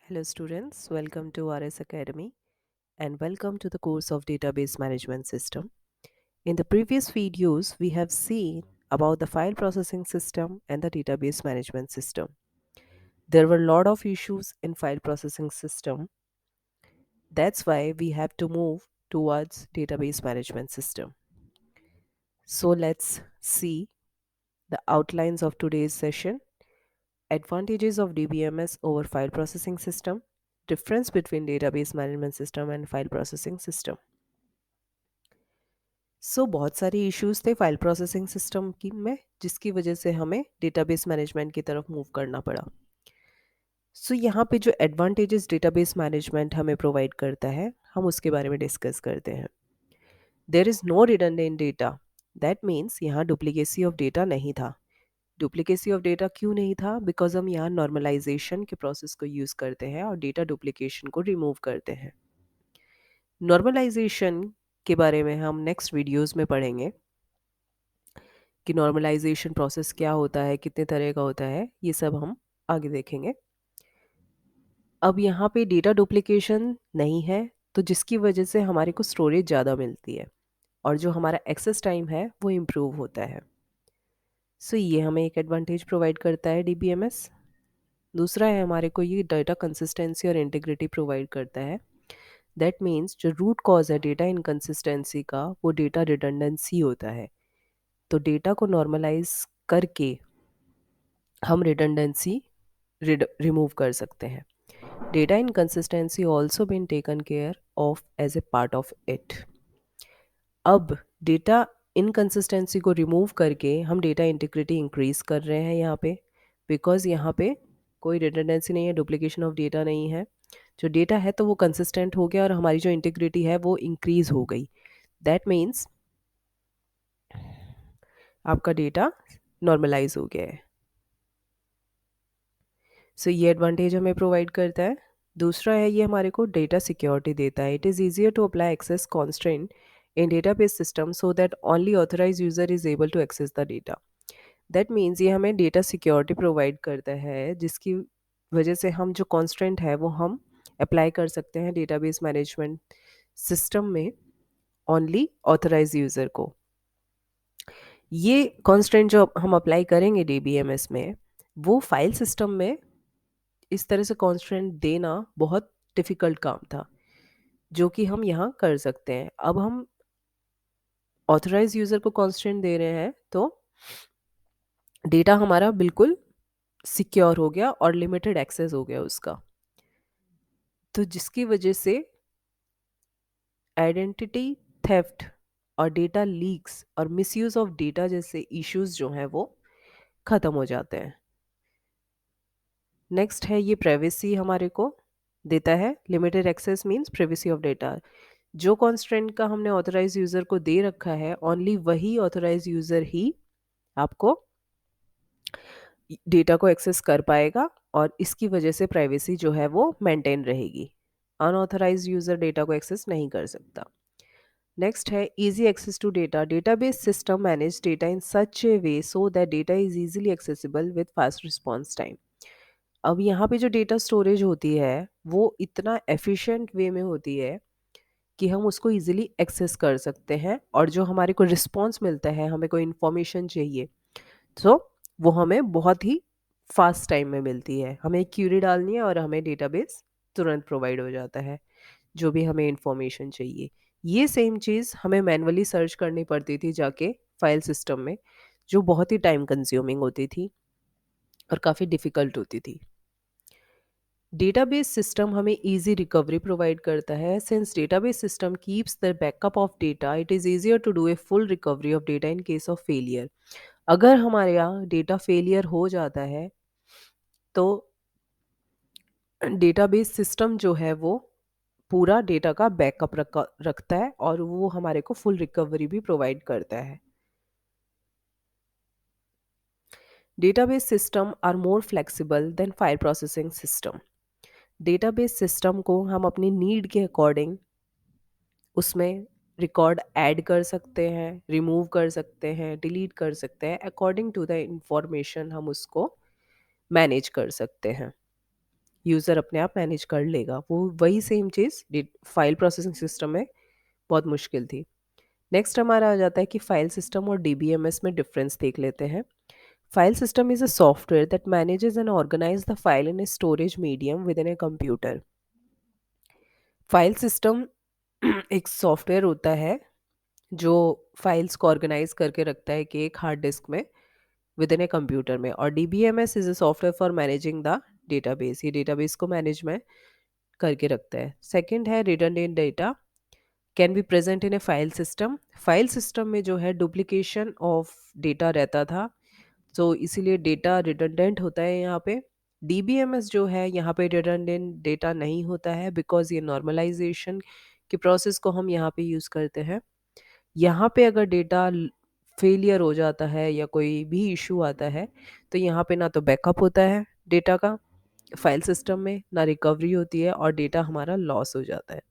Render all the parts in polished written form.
Hello students, welcome to RS Academy and welcome to the course of Database Management System. In the previous videos, we have seen about the file processing system and the database management system. There were a lot of issues in file processing system. That's why we have to move towards database management system. So let's see the outlines of today's session. Advantages of DBMS over file processing system. Difference between database management system and file processing system. बहुत सारे issues थे file processing system की में जिसकी वजह से हमें database management की तरफ मूव करना पड़ा. यहाँ पे जो एडवांटेजेस डेटाबेस मैनेजमेंट हमें प्रोवाइड करता है हम उसके बारे में डिस्कस करते हैं. There is no redundant data. That means यहाँ डुप्लीकेसी ऑफ डेटा नहीं था. डुप्लीकेसी ऑफ डेटा क्यों नहीं था? बिकॉज हम यहाँ नॉर्मलाइजेशन के प्रोसेस को यूज़ करते हैं और डेटा डुप्लीकेशन को रिमूव करते हैं. नॉर्मलाइजेशन के बारे में हम नेक्स्ट वीडियोस में पढ़ेंगे कि नॉर्मलाइजेशन प्रोसेस क्या होता है, कितने तरह का होता है, ये सब हम आगे देखेंगे. अब यहाँ पे डेटा डुप्लीकेशन नहीं है तो जिसकी वजह से हमारे को स्टोरेज ज़्यादा मिलती है और जो हमारा एक्सेस टाइम है वो इम्प्रूव होता है. ये हमें एक एडवांटेज प्रोवाइड करता है DBMS. दूसरा है हमारे को ये डेटा कंसिस्टेंसी और इंटीग्रिटी प्रोवाइड करता है. दैट मीन्स जो रूट कॉज है डेटा इनकंसिस्टेंसी का वो डेटा रिडंडेंसी होता है. तो डेटा को नॉर्मलाइज करके हम रिडंडेंसी रिमूव कर सकते हैं. Data inconsistency also been taken care of as a part of it. अब डेटा इनकंसिस्टेंसी को रिमूव करके हम डेटा इंटीग्रिटी इंक्रीज कर रहे हैं यहाँ पे, बिकॉज यहाँ पे कोई रिडंडेंसी नहीं है, डुप्लीकेशन ऑफ डेटा नहीं है. जो डेटा है तो वो कंसिस्टेंट हो गया और हमारी जो इंटीग्रिटी है वो इंक्रीज हो गई. दैट मीन्स आपका डेटा नॉर्मलाइज हो गया है. ये एडवांटेज हमें प्रोवाइड करता है. दूसरा है ये हमारे को डेटा सिक्योरिटी देता है. It is easier to apply access constraint in database system so that only authorise user is able to access the data. That means ये हमें डेटा सिक्योरिटी प्रोवाइड करता है जिसकी वजह से हम जो कॉन्स्ट्रेंट है वो हम अप्लाई कर सकते हैं डेटाबेस मैनेजमेंट सिस्टम में ओनली ऑथराइज यूज़र को. ये कॉन्स्ट्रेंट जो हम अप्लाई करेंगे DBMS में वो फाइल सिस्टम में इस तरह से कॉन्स्ट्रेंट देना बहुत डिफ़िकल्ट काम था जो कि हम यहाँ कर सकते हैं. अब हम ऑथराइज यूज़र को कॉन्स्ट्रेंट दे रहे हैं तो डेटा हमारा बिल्कुल सिक्योर हो गया और लिमिटेड एक्सेस हो गया उसका. तो जिसकी वजह से आइडेंटिटी थेफ्ट और डेटा लीक्स और मिसयूज़ ऑफ डेटा जैसे इश्यूज जो हैं वो ख़त्म हो जाते हैं. नेक्स्ट है ये प्राइवेसी हमारे को देता है. Limited access means privacy of data. जो कॉन्स्ट्रेंट का हमने ऑथराइज यूज़र को दे रखा है ओनली वही ऑथराइज यूज़र ही आपको डेटा को एक्सेस कर पाएगा और इसकी वजह से प्राइवेसी जो है वो मेंटेन रहेगी. अनऑथराइज यूज़र डेटा को एक्सेस नहीं कर सकता. नेक्स्ट है easy access to data. Database system manage data in such a way so that data is easily accessible with fast response time. अब यहाँ पे जो डेटा स्टोरेज होती है वो इतना एफिशिएंट वे में होती है कि हम उसको इजीली एक्सेस कर सकते हैं और जो हमारे को रिस्पॉन्स मिलता है, हमें कोई इन्फॉर्मेशन चाहिए तो वो हमें बहुत ही फास्ट टाइम में मिलती है. हमें एक क्यूरी डालनी है और हमें डेटाबेस तुरंत प्रोवाइड हो जाता है जो भी हमें इन्फॉर्मेशन चाहिए. ये सेम चीज़ हमें मैनुअली सर्च करनी पड़ती थी जाके फाइल सिस्टम में, जो बहुत ही टाइम कंज्यूमिंग होती थी और काफ़ी डिफ़िकल्ट होती थी. डेटाबेस सिस्टम हमें इजी रिकवरी प्रोवाइड करता है. Since database system keeps the backup of data it is easier to do a full recovery of data in case of failure. अगर हमारे यहाँ डेटा फेलियर हो जाता है तो डेटाबेस सिस्टम जो है वो पूरा डेटा का बैकअप रखता है और वो हमारे को फुल रिकवरी भी प्रोवाइड करता है. Database system are more flexible than file processing system. Database system को हम अपनी नीड के अकॉर्डिंग उसमें रिकॉर्ड ऐड कर सकते हैं, रिमूव कर सकते हैं, डिलीट कर सकते हैं. अकॉर्डिंग टू द इंफॉर्मेशन हम उसको मैनेज कर सकते हैं. यूज़र अपने आप मैनेज कर लेगा। वो वही सेम चीज़ फाइल प्रोसेसिंग सिस्टम में बहुत मुश्किल थी। नेक्स्ट हमारा आ जाता है कि फाइल सिस्टम और डीबीएमएस में डिफरेंस देख लेते हैं। File system is a software that manages and organise the file in a storage medium within a computer. File system एक सॉफ्टवेयर होता है जो फाइल्स को ऑर्गेनाइज करके रखता है कि एक हार्ड डिस्क में विद इन ए कंप्यूटर में। और DBMS is a software for managing the database, ये डेटाबेस को मैनेज में करके रखता है। सेकंड है redundant data can be present in A file system. File system में जो है डुप्लीकेशन ऑफ डेटा रहता था, तो इसीलिए डेटा रिडंडेंट होता है यहाँ पे। डीबीएमएस जो है यहाँ पे रिडंडेंट डेटा नहीं होता है, बिकॉज ये नॉर्मलाइजेशन के प्रोसेस को हम यहाँ पे यूज़ करते हैं। यहाँ पे अगर डेटा फेलियर हो जाता है या कोई भी इशू आता है, तो यहाँ पे ना तो बैकअप होता है डेटा का फाइल सिस्टम में, ना रिकवरी होती है, और डेटा हमारा लॉस हो जाता है।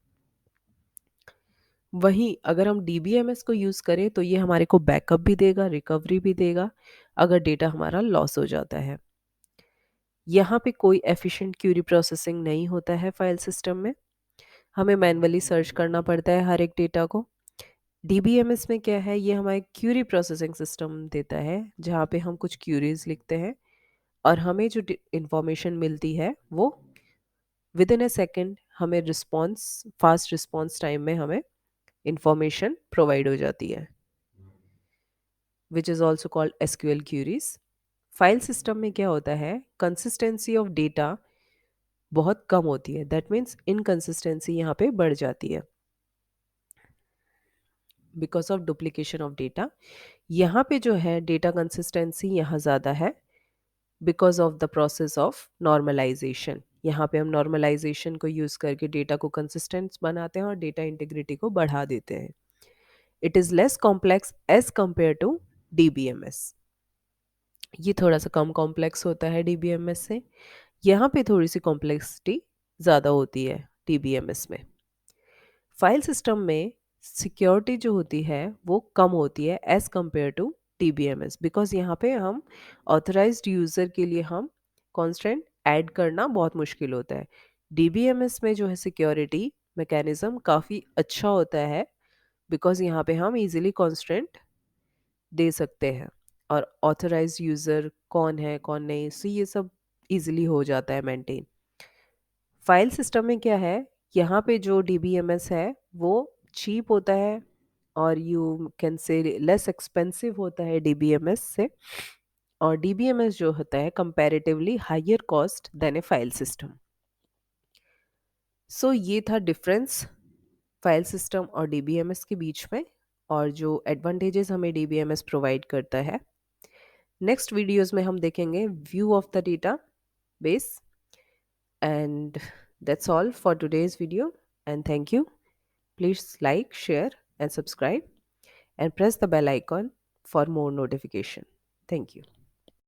वहीं अगर हम डीबीएमएस को यूज़ करें तो ये हमारे को बैकअप भी देगा, रिकवरी भी देगा अगर डेटा हमारा लॉस हो जाता है। यहाँ पे कोई एफिशिएंट क्यूरी प्रोसेसिंग नहीं होता है फाइल सिस्टम में, हमें मैन्युअली सर्च करना पड़ता है हर एक डेटा को। डीबीएमएस में क्या है, ये हमारे क्यूरी प्रोसेसिंग सिस्टम देता है, जहाँ पे हम कुछ क्यूरीज लिखते हैं और हमें जो इंफॉर्मेशन मिलती है वो विद इन ए सेकेंड हमें रिस्पॉन्स, फास्ट रिस्पॉन्स टाइम में हमें इंफॉर्मेशन प्रोवाइड हो जाती है, which is also called SQL queries. File system में क्या होता है, कंसिस्टेंसी ऑफ डेटा बहुत कम होती है, दैट मीन्स इनकंसिस्टेंसी यहाँ पे बढ़ जाती है because of duplication of data. यहाँ पे जो है डेटा कंसिस्टेंसी यहाँ ज़्यादा है because of the process of normalisation. यहाँ पे हम नॉर्मलाइजेशन को यूज़ करके डेटा को कंसिस्टेंट बनाते हैं और डेटा इंटीग्रिटी को बढ़ा देते हैं। It is less complex as compare to DBMS. ये थोड़ा सा कम कॉम्प्लेक्स होता है डीबीएमएस से, यहाँ पे थोड़ी सी कॉम्प्लेक्सिटी ज़्यादा होती है डीबीएमएस में। फाइल सिस्टम में सिक्योरिटी जो होती है वो कम होती है as compare to DBMS, because यहाँ पे हम ऑथराइज्ड यूज़र के लिए हम कॉन्स्टेंट ऐड करना बहुत मुश्किल होता है। डीबीएमएस में जो है सिक्योरिटी मैकेनिज्म काफ़ी अच्छा होता है, बिकॉज यहाँ पे हम इजीली कॉन्स्टेंट दे सकते हैं और ऑथराइज्ड यूज़र कौन है कौन नहीं, सो ये सब इजीली हो जाता है मेंटेन। फाइल सिस्टम में क्या है, यहाँ पे जो डीबीएमएस है वो चीप होता है और you can say less expensive होता है डीबीएमएस से, और डीबीएमएस जो होता है कंपैरेटिवली हायर कॉस्ट देन ए फाइल सिस्टम। सो ये था डिफरेंस फाइल सिस्टम और डीबीएमएस के बीच में, और जो एडवांटेजेस हमें डीबीएमएस प्रोवाइड करता है। नेक्स्ट वीडियोस में हम देखेंगे view of the data base. And that's all for today's video. And thank you. Please like, share, and subscribe, and press the bell icon for more notification. Thank you.